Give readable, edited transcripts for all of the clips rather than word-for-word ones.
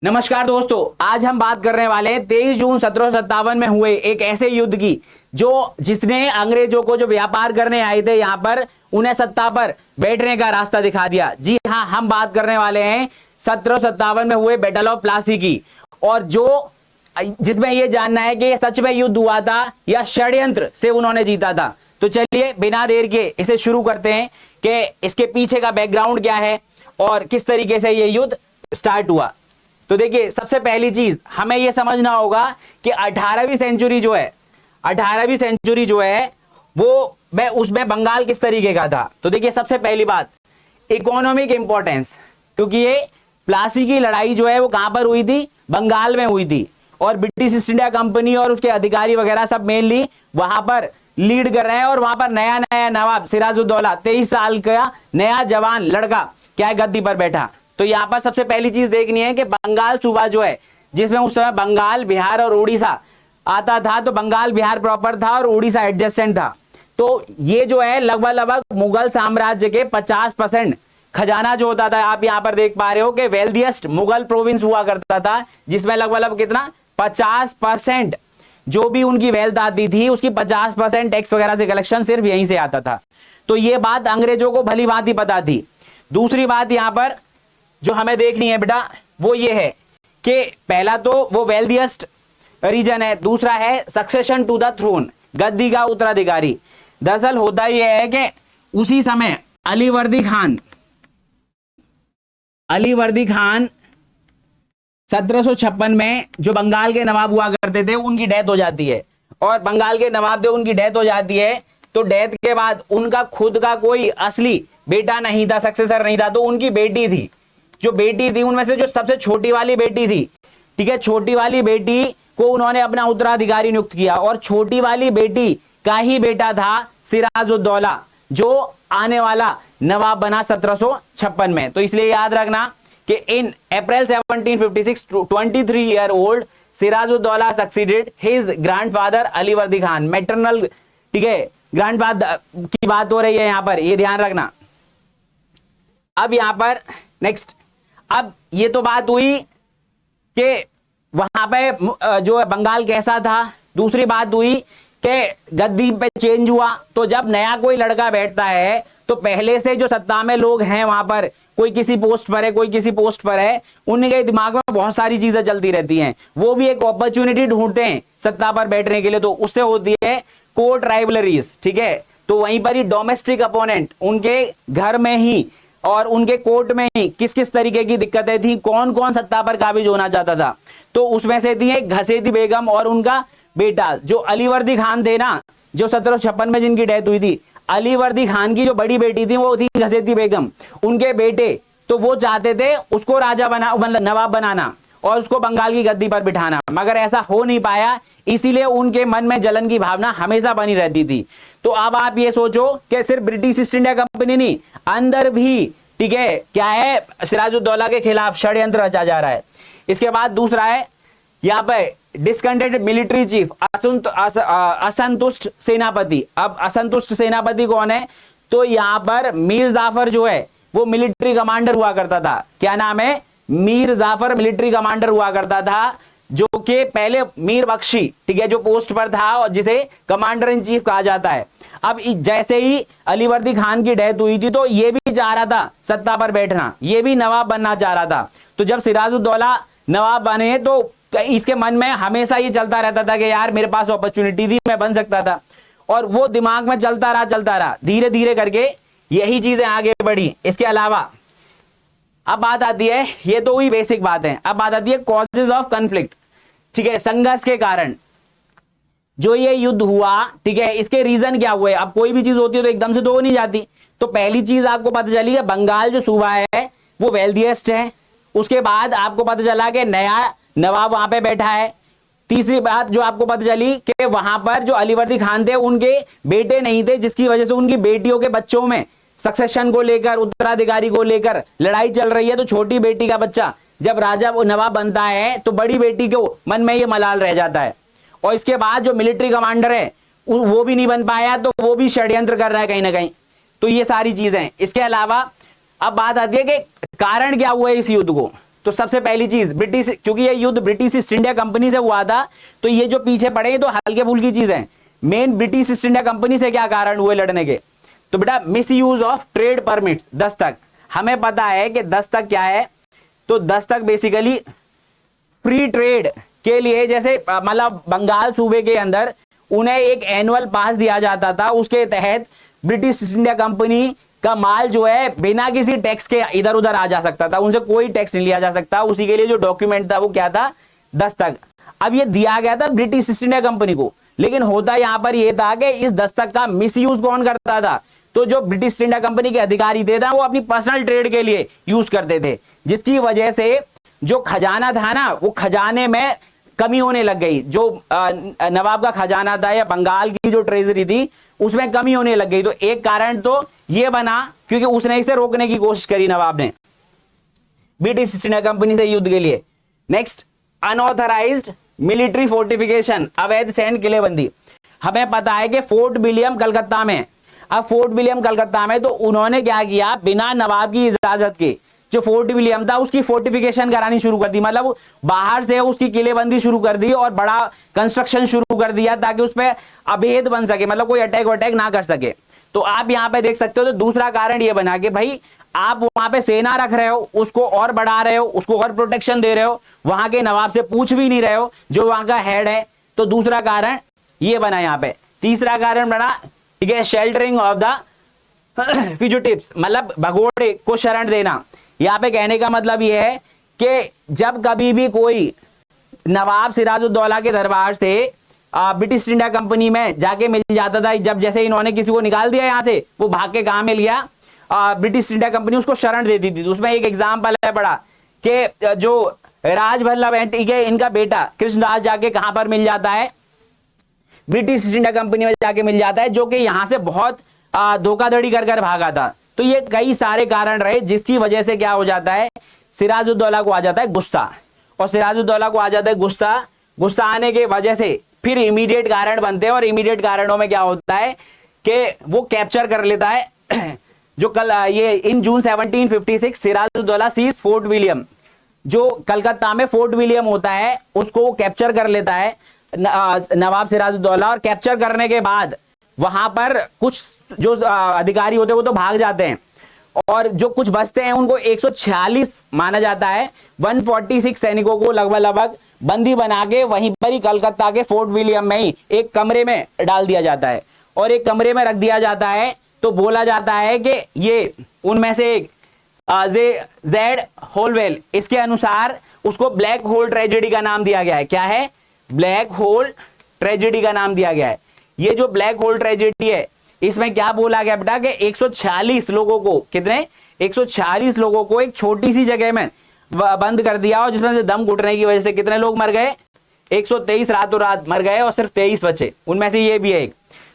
नमस्कार दोस्तों, आज हम बात करने वाले हैं 23 जून 1757 में हुए एक ऐसे युद्ध की जिसने अंग्रेजों को जो व्यापार करने आए थे यहां पर उन्हें सत्ता पर बैठने का रास्ता दिखा दिया। जी हां, हम बात करने वाले हैं 1757 में हुए बैटल ऑफ प्लासी की, और जिसमें यह जानना है कि यह सच में युद्ध हुआ था या षड्यंत्र से उन्होंने जीता था। तो चलिए बिना देर के इसे शुरू करते हैं कि इसके पीछे का बैकग्राउंड क्या है और किस तरीके से यह युद्ध स्टार्ट हुआ। तो देखिए, सबसे पहली चीज हमें यह समझना होगा कि 18वीं सेंचुरी जो है वो उसमें बंगाल किस तरीके का था। तो देखिए, सबसे पहली बात इकोनॉमिक इंपॉर्टेंस, क्योंकि ये प्लासी की लड़ाई जो है वो कहां पर हुई थी, बंगाल में हुई थी, और ब्रिटिश ईस्ट इंडिया कंपनी और उसके अधिकारी वगैरह सब मेनली वहां पर लीड कर रहे हैं। और वहां पर नया नया नवाब सिराजुद्दौला 23 साल का नया जवान लड़का क्या है, गद्दी पर बैठा। तो यहां पर सबसे पहली चीज देखनी है कि बंगाल सूबा जो है, जिसमें उस समय बंगाल, बिहार और उड़ीसा आता था, तो बंगाल बिहार प्रॉपर था और उड़ीसा एडजेसेंट था। तो ये जो है लगभग मुगल साम्राज्य के 50% खजाना जो होता था, आप यहां पर देख पा रहे हो कि वेल्थिएस्ट मुगल प्रोविंस हुआ करता था, जिसमें लगभग कितना 50% जो भी उनकी वेल्थ आती थी उसकी 50% टैक्स वगैरह से कलेक्शन सिर्फ यहीं से आता था। तो ये बात अंग्रेजों को भली भांति पता थी। दूसरी बात यहां पर जो हमें देखनी है बेटा वो ये है कि पहला तो वो वेल्थिएस्ट रीजन है, दूसरा है सक्सेशन टू द थ्रोन, गद्दी का उत्तराधिकारी। दरअसल होता यह है कि उसी समय अलीवर्दी खान 1756 में जो बंगाल के नवाब हुआ करते थे उनकी डेथ हो जाती है, और बंगाल के नवाब थे उनकी डेथ हो जाती है। तो डेथ के बाद उनका खुद का कोई असली बेटा नहीं था, सक्सेसर नहीं था, तो उनकी बेटी थी। जो बेटी थी उनमें से जो सबसे छोटी वाली बेटी थी, ठीक है, छोटी वाली बेटी को उन्होंने अपना उत्तराधिकारी नियुक्त किया, और छोटी वाली बेटी का ही बेटा था सिराजुद्दौला, जो आने वाला नवाब बना 1756 में। तो इसलिए याद रखना कि in April 1756 23 year old Sirajuddaulah succeeded his grandfather Alivardi Khan, maternal, ठीक है, ग्रैंडफादर की बात हो रही है यहां पर, ये ध्यान रखना। अब यहां पर नेक्स्ट, अब ये तो बात हुई कि वहां पे जो बंगाल कैसा था। दूसरी बात हुई कि गद्दी पे चेंज हुआ, तो जब नया कोई लड़का बैठता है तो पहले से जो सत्ता में लोग हैं वहां पर, कोई किसी पोस्ट पर है, कोई किसी पोस्ट पर है, उनके दिमाग में बहुत सारी चीजें चलती रहती हैं। वो भी एक अपॉर्चुनिटी ढूंढते हैं सत्ता पर बैठने के लिए, तो उससे होती है कोर्ट राइवलरीज, ठीक है। तो वहीं पर ही डोमेस्टिक अपोनेंट, उनके घर में ही और उनके कोर्ट में ही किस किस तरीके की दिक्कतें थी, कौन कौन सत्ता पर काबिज होना चाहता था। तो उसमें से थी एक घसेती बेगम और उनका बेटा जो अलीवर्दी खान थे ना, जो 1756 में जिनकी डेथ हुई थी। अलीवर्दी खान की जो बड़ी बेटी थी वो थी घसेती बेगम, उनके बेटे। तो वो चाहते थे उसको राजा बना, मतलब नवाब बनाना, और उसको बंगाल की गद्दी पर बिठाना, मगर ऐसा हो नहीं पाया, इसीलिए उनके मन में जलन की भावना हमेशा बनी रहती थी। तो अब आप ये सोचो कि सिर्फ ब्रिटिश ईस्ट इंडिया कंपनी नहीं, अंदर भी, ठीक है, क्या है, सिराजुद्दौला के खिलाफ षड्यंत्र रचा जा रहा है। इसके बाद दूसरा है यहाँ पे डिस्कंटेंटेड मिलिट्री चीफ, असंतुष्ट सेनापति। अब असंतुष्ट सेनापति कौन है, तो यहाँ पर मीर जाफर जो है वो मिलिट्री कमांडर हुआ करता था। क्या नाम है, मीर जाफर मिलिट्री कमांडर हुआ करता था, जो कि पहले मीर बख्शी, ठीक है, जो पोस्ट पर था और जिसे कमांडर इन चीफ कहा जाता है। अब जैसे ही अलीवर्दी खान की डेथ हुई थी तो ये भी चाह रहा था सत्ता पर बैठना, ये भी नवाब बनना चाह रहा था। तो जब सिराजुद्दौला नवाब बने तो इसके मन में हमेशा ये चलता रहता था कि यार मेरे पास अपॉर्चुनिटी थी, मैं बन सकता था, और वो दिमाग में चलता रहा, धीरे धीरे करके यही चीजें आगे बढ़ी। इसके अलावा अब बात आती है, ये तो हुई बेसिक बात है, अब बात आती है कॉजेज ऑफ कॉन्फ्लिक्ट, ठीक है, संघर्ष के कारण जो ये युद्ध हुआ, ठीक है, इसके रीजन क्या हुए। अब कोई भी चीज होती है तो एकदम से तो हो नहीं जाती। तो पहली चीज आपको पता चली कि बंगाल जो सूबा है वो वेल्थिएस्ट है। उसके बाद आपको पता चला कि नया नवाब वहां पे बैठा है। तीसरी बात जो आपको पता चली कि वहां पर जो अलीवर्दी खान थे उनके बेटे नहीं थे, जिसकी वजह से उनकी बेटियों के बच्चों में सक्सेशन को लेकर, उत्तराधिकारी को लेकर लड़ाई चल रही है। तो छोटी बेटी का बच्चा जब राजा नवाब बनता है तो बड़ी बेटी को मन में ये मलाल रह जाता है। और इसके बाद जो मिलिट्री कमांडर है वो भी नहीं बन पाया, तो वो भी षड्यंत्र कर रहा है कहीं ना कहीं। तो ये सारी चीजें। इसके अलावा अब बात आती है कि कारण क्या हुआ इस युद्ध को। तो सबसे पहली चीज ब्रिटिश, क्योंकि ये युद्ध ब्रिटिश ईस्ट इंडिया कंपनी से हुआ था, तो ये जो पीछे पड़े तो हल्के फुल्की चीज है। Main British east India company से क्या कारण हुए लड़ने के, तो बेटा miss use of trade permits, Dastak. हमें पता है कि दस्तक क्या है, तो दस्तक बेसिकली फ्री ट्रेड के लिए, जैसे मतलब बंगाल सूबे के अंदर उन्हें एक एनुअल पास दिया जाता था, उसके तहत ब्रिटिश ईस्ट इंडिया कंपनी का माल जो है बिना किसी टैक्स के इधर उधर आ जा सकता था, उनसे कोई टैक्स नहीं लिया जा सकता। उसी के लिए जो डॉक्यूमेंट था वो क्या था, दस्तक। अब ये दिया गया था ब्रिटिश ईस्ट इंडिया कंपनी को, लेकिन होता यहां पर ये था कि इस दस्तक का मिसयूज कौन करता था, तो जो ब्रिटिश ईस्ट इंडिया कंपनी के अधिकारी थे वो अपनी पर्सनल ट्रेड के लिए यूज करते थे, जिसकी वजह से जो खजाना था ना, वो खजाने में कमी होने लग गई। जो नवाब का खजाना था या बंगाल की जो ट्रेजरी थी उसमें कमी होने लग गई। तो एक कारण तो ये बना क्योंकि उसने इसे रोकने की कोशिश करी नवाब ने ब्रिटिश ईस्ट इंडिया कंपनी से युद्ध के लिए। नेक्स्ट, अनऑथराइज्ड मिलिट्री फोर्टिफिकेशन, अवैध सैन्य किलेबंदी। हमें पता है कि फोर्ट विलियम कलकत्ता में, अब फोर्ट विलियम कलकत्ता में तो उन्होंने क्या किया, बिना नवाब की इजाजत के जो फोर्ट विलियम था उसकी फोर्टिफिकेशन करानी शुरू कर दी, मतलब बाहर से उसकी किलेबंदी शुरू कर दी और बड़ा कंस्ट्रक्शन शुरू कर दिया ताकि उस पर अभेद बन सके, मतलब कोई अटैक ना कर सके। तो आप यहां पे देख सकते हो, तो दूसरा कारण ये बना कि भाई आप वहां पे सेना रख रहे हो, उसको और बढ़ा रहे हो, उसको और प्रोटेक्शन दे रहे हो, वहां के नवाब से पूछ भी नहीं रहे हो जो वहां का हेड है। तो दूसरा कारण ये बना यहाँ पे। तीसरा कारण बना, ठीक है, शेल्टरिंग ऑफ द फ्यूजिटिव्स, मतलब भगोड़े को शरण देना। यहाँ पे कहने का मतलब ये है कि जब कभी भी कोई नवाब सिराजुद्दौला के दरबार से ब्रिटिश इंडिया कंपनी में जाके मिल जाता था, जब जैसे इन्होंने किसी को निकाल दिया यहाँ से, वो भाग के कहाँ मिल गया, ब्रिटिश इंडिया कंपनी उसको शरण देती थी। तो उसमें एक एग्जाम्पल है बड़ा कि जो राजवल्लभ है, ठीक है, इनका बेटा कृष्णदास जाके कहां पर मिल जाता है, ब्रिटिश इंडिया कंपनी में जाके मिल जाता है, जो कि यहां से बहुत धोखाधड़ी कर भागा था। तो ये कई सारे कारण रहे जिसकी वजह से क्या हो जाता है, सिराजुद्दौला को आ जाता है गुस्सा, और सिराजुद्दौला को आ जाता है गुस्सा आने के वजह से फिर इमीडिएट कारण बनते हैं, और इमीडिएट कारणों में क्या होता है कि वो कैप्चर कर लेता है जो कल ये इन जून 1756 सिराजुद्दौला सीज फोर्ट विलियम, जो कलकत्ता में फोर्ट विलियम होता है उसको वो कैप्चर कर लेता है नवाब सिराजुद्दौला। और कैप्चर करने के बाद वहां पर कुछ जो अधिकारी होते हैं वो तो भाग जाते हैं, और जो कुछ बचते हैं उनको 146 माना जाता है, 146 सैनिकों को लगभग बंदी बना के वहीं पर ही कलकत्ता के फोर्ट विलियम में ही एक कमरे में डाल दिया जाता है, और एक कमरे में रख दिया जाता है। तो बोला जाता है कि ये उनमें से एक जेड होलवेल, इसके अनुसार उसको ब्लैक होल ट्रेजेडी का नाम दिया गया है। क्या है, ब्लैक होल ट्रेजेडी का नाम दिया गया है। ये जो ब्लैक होल ट्रेजेडी है इसमें क्या बोला गया बेटा कि 146 लोगों को, कितने, 146 लोगों को एक छोटी सी जगह में बंद कर दिया, और जिसमें से दम घुटने की वजह से कितने लोग मर गए, 123 रातों रात मर गए, और सिर्फ 23 बचे, उनमें से ये भी है एक।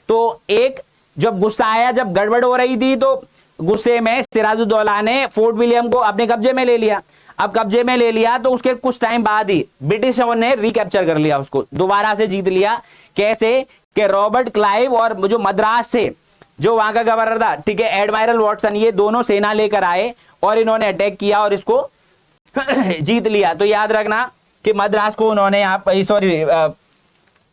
तो एक जब गुस्सा आया, जब गड़बड़ हो रही थी, तो गुस्से में सिराजुद्दौला ने फोर्ट विलियम को अपने कब्जे में ले लिया। अब कब्जे में ले लिया तो उसके कुछ टाइम बाद ही ब्रिटिशों ने रिकैप्चर कर लिया, उसको दोबारा से जीत लिया। कैसे कि रॉबर्ट क्लाइव और जो मद्रास से जो वहां का गवर्नर था, ठीक है, एडमायरल वॉटसन, ये दोनों सेना लेकर आए और इन्होंने अटैक किया और इसको जीत लिया। तो याद रखना कि मद्रास को उन्होंने यहाँ, सॉरी,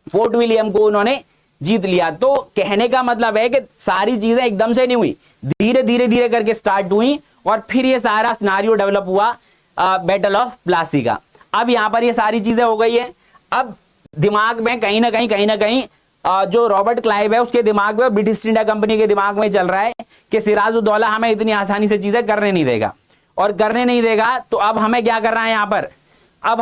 फोर्ट विलियम को उन्होंने जीत लिया। तो कहने का मतलब है कि सारी चीजें एकदम से नहीं हुई, धीरे धीरे करके स्टार्ट हुई, और फिर ये सारा सिनारियो डेवलप हुआ बैटल ऑफ प्लासी का। अब यहां पर ये सारी चीजें हो गई है। अब दिमाग में कहीं ना कहीं जो रॉबर्ट क्लाइव है उसके दिमाग में, ब्रिटिश इंडिया कंपनी के दिमाग में चल रहा है कि सिराजुद्दौला हमें इतनी आसानी से चीजें करने नहीं देगा, और करने नहीं देगा तो अब हमें क्या करना है यहां पर, अब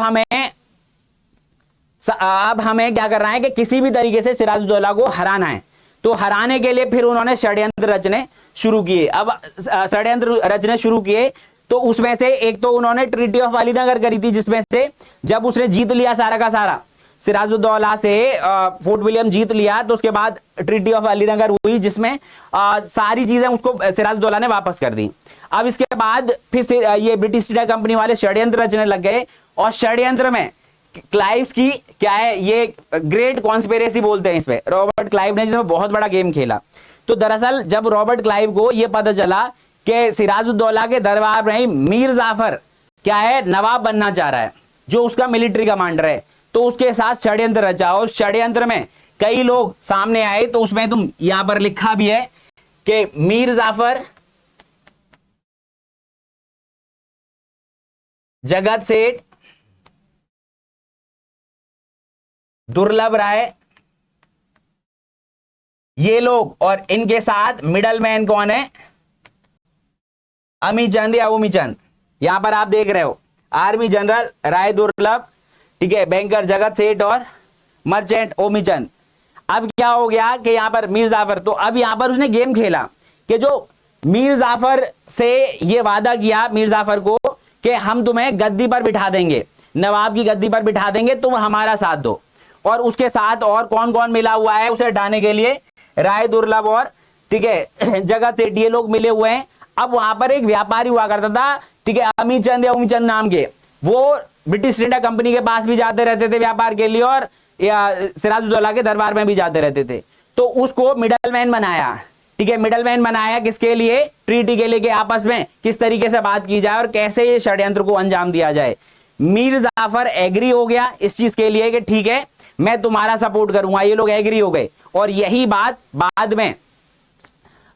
हमें क्या करना है कि किसी भी तरीके से सिराजुद्दौला को हराना है। तो हराने के लिए फिर उन्होंने षड्यंत्र रचने शुरू किए। अब षड्यंत्र रचने शुरू किए तो उसमें से एक तो उन्होंने ट्रीटी ऑफ अलीनगर करी थी, जिसमें से जब उसने जीत लिया सारा का सारा, सिराजुद्दौला से फोर्ट विलियम जीत लिया, तो उसके बाद ट्रीटी ऑफ अलीनगर हुई, जिसमें सारी चीजें उसको सिराजुद्दौला ने वापस कर दी। अब इसके बाद फिर से ये ब्रिटिश इंडिया कंपनी वाले षड्यंत्र रचने लग गए, और षड्यंत्र में क्लाइव की क्या है, ये ग्रेट कॉन्स्पिरेसी बोलते हैं इसमें, रॉबर्ट क्लाइव ने जिसमें बहुत बड़ा गेम खेला। तो दरअसल जब रॉबर्ट क्लाइव को यह पता चला कि सिराजुद्दौला के दरबार में मीर जाफर क्या है, नवाब बनना चाह रहा है, जो उसका मिलिट्री कमांडर है, तो उसके साथ षड्यंत्र रचा और षड्यंत्र में कई लोग सामने आए। तो उसमें तुम यहां पर लिखा भी है कि मीर जाफर, जगत सेठ, दुर्लभ राय, ये लोग, और इनके साथ मिडल मैन कौन है, अमीचंद या ओमीचंद। यहां पर आप देख रहे हो आर्मी जनरल राय दुर्लभ, ठीक है, बैंकर जगत सेठ और मर्चेंट ओमीचंद। अब क्या हो गया कि यहां पर मीर जाफर, तो अब यहां पर उसने गेम खेला कि जो मीर जाफर से ये वादा किया मीर जाफर को कि हम तुम्हें गद्दी पर बिठा देंगे, नवाब की गद्दी पर बिठा देंगे, तुम हमारा साथ दो। और उसके साथ और कौन कौन मिला हुआ है उसे हटाने के लिए, राय दुर्लभ और, ठीक है, जगत सेठ, ये लोग मिले हुए हैं। अब वहां पर एक व्यापारी हुआ करता था, ठीक है, अमीचंद या ओमीचंद नाम के, वो ब्रिटिश इंडिया कंपनी के पास भी जाते रहते थे व्यापार के लिए और सिराजुद्दौला के दरबार में भी जाते रहते थे। तो उसको मिडलमैन बनाया, ठीक है, मिडलमैन बनाया किसके लिए, ट्रीटी के लिए, कि आपस में किस तरीके से बात की जाए और कैसे ये षड्यंत्र को अंजाम दिया जाए। मीर जाफर एग्री हो गया इस चीज के लिए कि ठीक है मैं तुम्हारा सपोर्ट करूंगा, ये लोग एग्री हो गए। और यही बात बाद में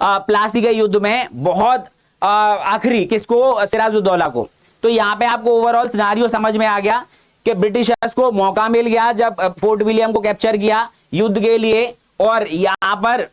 प्लासी के युद्ध में बहुत आखिरी किसको, सिराजुद्दौला को। तो यहां पे आपको ओवरऑल सिनारियो समझ में आ गया कि ब्रिटिशर्स को मौका मिल गया जब फोर्ट विलियम को कैप्चर किया युद्ध के लिए, और यहां पर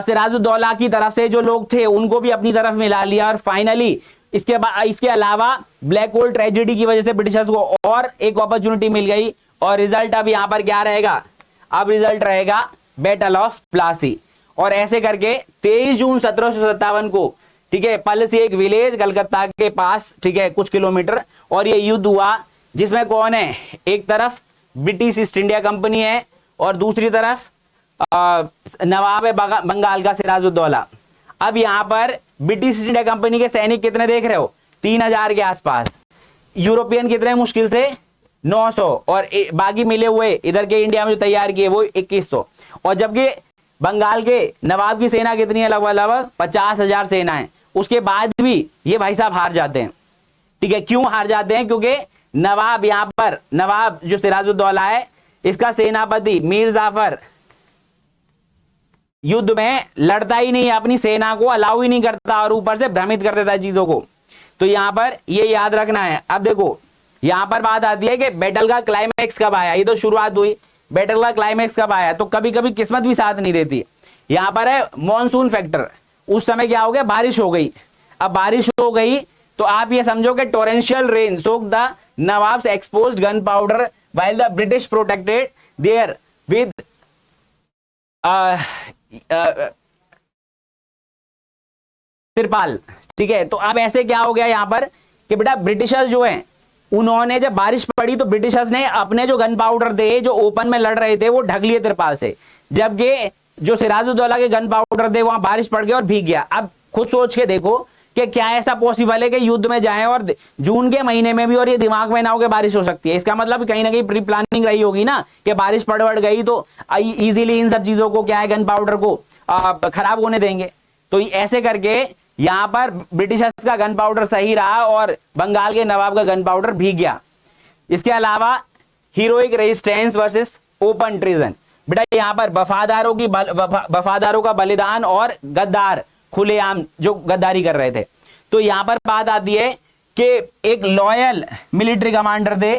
सिराजुद्दौला की तरफ से जो लोग थे उनको भी अपनी तरफ मिला लिया। और फाइनली इसके अलावा ब्लैक होल ट्रेजेडी की वजह से ब्रिटिशर्स को और एक अपॉर्चुनिटी मिल गई। और रिजल्ट अब यहां पर क्या रहेगा, अब रिजल्ट रहेगा बैटल ऑफ प्लासी। और ऐसे करके 23 जून 1757 को, ठीक है, पलसी एक विलेज कलकत्ता के पास, ठीक है, कुछ किलोमीटर, और ये युद्ध हुआ जिसमें कौन है, एक तरफ ब्रिटिश ईस्ट इंडिया कंपनी है और दूसरी तरफ नवाब है बंगाल का सिराजुद्दौला। अब यहां पर ब्रिटिश ईस्ट इंडिया कंपनी के सैनिक कितने देख रहे हो, 3000 के आसपास, यूरोपियन कितने, मुश्किल से 900, और बाकी मिले हुए इधर के इंडिया में जो तैयार किए वो 2100। और जबकि बंगाल के नवाब की सेना कितनी है, लगभग 50,000 सेना है। उसके बाद भी ये भाई साहब हार जाते हैं, ठीक है। क्यों हार जाते हैं, क्योंकि नवाब यहां पर, नवाब जो सिराजुद्दौला है, इसका सेनापति मीर जाफर युद्ध में लड़ता ही नहीं, अपनी सेना को अलाउ ही नहीं करता और ऊपर से भ्रमित कर देता है चीजों को। तो यहां पर ये याद रखना है। अब देखो यहां पर बात आती है कि बैटल का क्लाइमैक्स कब आया, ये तो शुरुआत हुई, बैटल का क्लाइमैक्स कब आया, तो कभी कभी किस्मत भी साथ नहीं देती। यहां पर है मॉनसून फैक्टर, उस समय क्या हो गया, बारिश हो गई। अब बारिश हो गई तो आप ये समझो कि torrential rain soak the nawabs exposed gun powder while the British protected their with तिरपाल, ठीक है। तो अब ऐसे क्या हो गया यहां पर कि बेटा ब्रिटिशर्स जो हैं उन्होंने जब बारिश पड़ी तो ब्रिटिशर्स ने अपने जो गन पाउडर थे जो ओपन में लड़ रहे थे वो ढक लिए तिरपाल से, जबकि जो सिराजुद्दौला के गन पाउडर थे वहां बारिश पड़ गया और भीग गया। अब खुद सोच के देखो कि क्या ऐसा पॉसिबल है कि युद्ध में जाएं और जून के महीने में भी और ये दिमाग में ना हो कि बारिश हो सकती है। इसका मतलब कहीं ना कहीं प्री प्लानिंग रही होगी ना कि बारिश पड़ गई तो इजीली इन सब चीजों को क्या है, गन पाउडर को खराब होने देंगे। तो ऐसे करके यहां पर ब्रिटिशर्स का गन पाउडर सही रहा और बंगाल के नवाब का गन पाउडर भीग गया। इसके अलावा heroic resistance versus open treason, बेटा यहां पर वफादारों का बलिदान और गद्दार खुलेआम जो गद्दारी कर रहे थे। तो यहां पर बात आती है कि एक लॉयल मिलिट्री कमांडर थे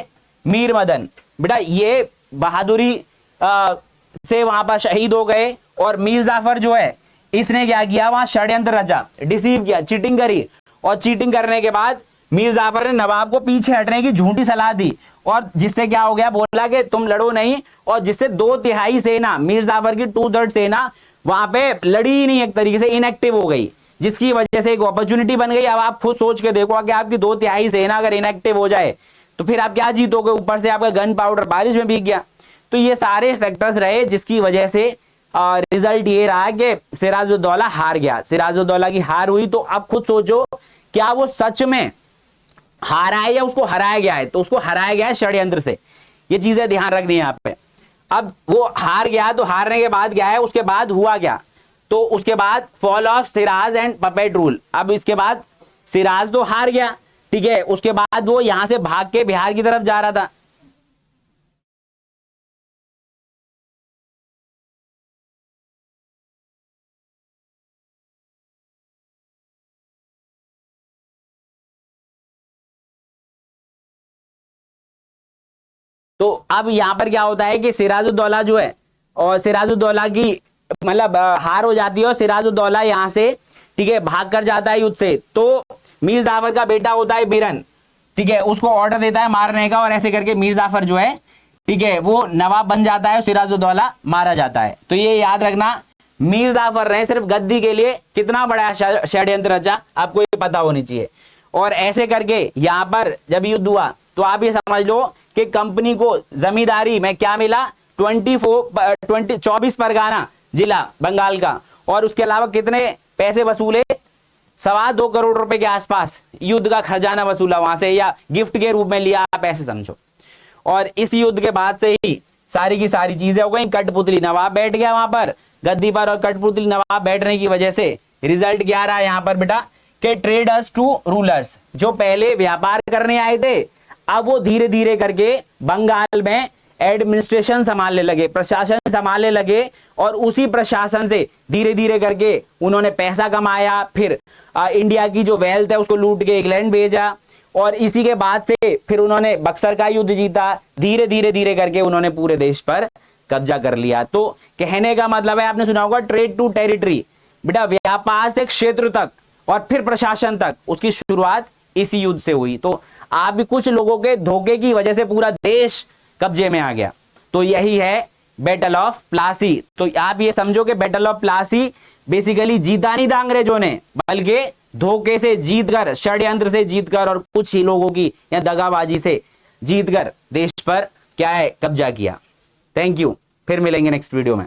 मीर मदन, बेटा ये बहादुरी से वहां पर शहीद हो गए। और मीर जाफर जो है इसने क्या किया, वहां षड्यंत्र रचा, डिसीव किया, चीटिंग करी, और चीटिंग करने के बाद मीर जाफर ने नवाब को पीछे हटने की झूठी सलाह दी, और जिससे क्या हो गया, बोला कि तुम लड़ो नहीं, और जिससे 2/3 सेना, मीर जाफर की 2/3 सेना वहां पे लड़ी ही नहीं, एक तरीके से इनएक्टिव हो गई, जिसकी वजह से एक अपॉर्चुनिटी बन गई। अब आप खुद सोच के देखो कि आपकी 2/3 सेना अगर इनएक्टिव हो जाए तो फिर आप क्या जीतोगे, ऊपर से आपका गन पाउडर बारिश में भीग गया। तो ये सारे फैक्टर्स रहे जिसकी वजह से रिजल्ट ये रहा कि सिराजुद्दौला हार गया। सिराजुद्दौला की हार हुई। तो अब खुद सोचो क्या वो सच में हारा है या उसको हराया गया है, तो उसको हराया गया है षड्यंत्र से। ये चीजें ध्यान रखनी है यहाँ पे। अब वो हार गया, तो हारने के बाद क्या है, उसके बाद हुआ क्या, तो उसके बाद fall of Siraj and puppet rule. अब इसके बाद सिराज तो हार गया, ठीक है, उसके बाद वो यहां से भाग के बिहार की तरफ जा रहा था। तो अब यहां पर क्या होता है कि सिराजुद्दौला जो है, और सिराजुद्दौला की मतलब हार हो जाती है, और सिराजुद्दौला यहां से ठीक है भाग कर जाता है युद्ध से। तो मीर जाफर का बेटा होता है बिरन, ठीक है, उसको ऑर्डर देता है मारने का, और ऐसे करके मीर जाफर जो है ठीक है वो नवाब बन जाता है, सिराजुद्दौला मारा जाता है। तो ये याद रखना, मीर जाफर ने सिर्फ गद्दी के लिए कितना बड़ा षड्यंत्र रचा, आपको ये पता होनी चाहिए। और ऐसे करके यहां पर जब युद्ध हुआ तो आप ये समझ लो कि कंपनी को जमींदारी में क्या मिला, 24 परगाना जिला बंगाल का, और उसके अलावा कितने पैसे वसूले, 2.25 करोड़ रुपए के आसपास युद्ध का खजाना वसूला वहां से, या गिफ्ट के रूप में लिया, आप ऐसे समझो। और इस युद्ध के बाद से ही सारी की सारी चीजें हो गई। कठपुतली नवाब बैठ गया वहां पर गद्दी पर, और कठपुतली नवाब बैठने की वजह से रिजल्ट क्या रहा यहां पर बेटा, कि ट्रेडर्स टू रूलर्स, जो पहले व्यापार करने आए थे अब वो धीरे धीरे करके बंगाल में एडमिनिस्ट्रेशन संभालने लगे, प्रशासन संभालने लगे, और उसी प्रशासन से धीरे धीरे करके उन्होंने पैसा कमाया। फिर इंडिया की जो वेल्थ है उसको लूट के इंग्लैंड भेजा, और इसी के बाद से फिर उन्होंने बक्सर का युद्ध जीता। धीरे धीरे धीरे करके उन्होंने पूरे देश पर कब्जा कर लिया। तो कहने का मतलब है, आपने सुना होगा ट्रेड टू टेरिटरी, बेटा व्यापार से क्षेत्र तक और फिर प्रशासन तक, उसकी शुरुआत इसी युद्ध से हुई। तो आप भी कुछ लोगों के धोखे की वजह से पूरा देश कब्जे में आ गया। तो यही है बैटल ऑफ प्लासी। तो आप ये समझो कि बैटल ऑफ प्लासी बेसिकली जीता नहीं था अंग्रेजों ने, बल्कि धोखे से जीतकर, षड्यंत्र से जीतकर, और कुछ ही लोगों की या दगाबाजी से जीतकर देश पर क्या है कब्जा किया। थैंक यू, फिर मिलेंगे नेक्स्ट वीडियो में।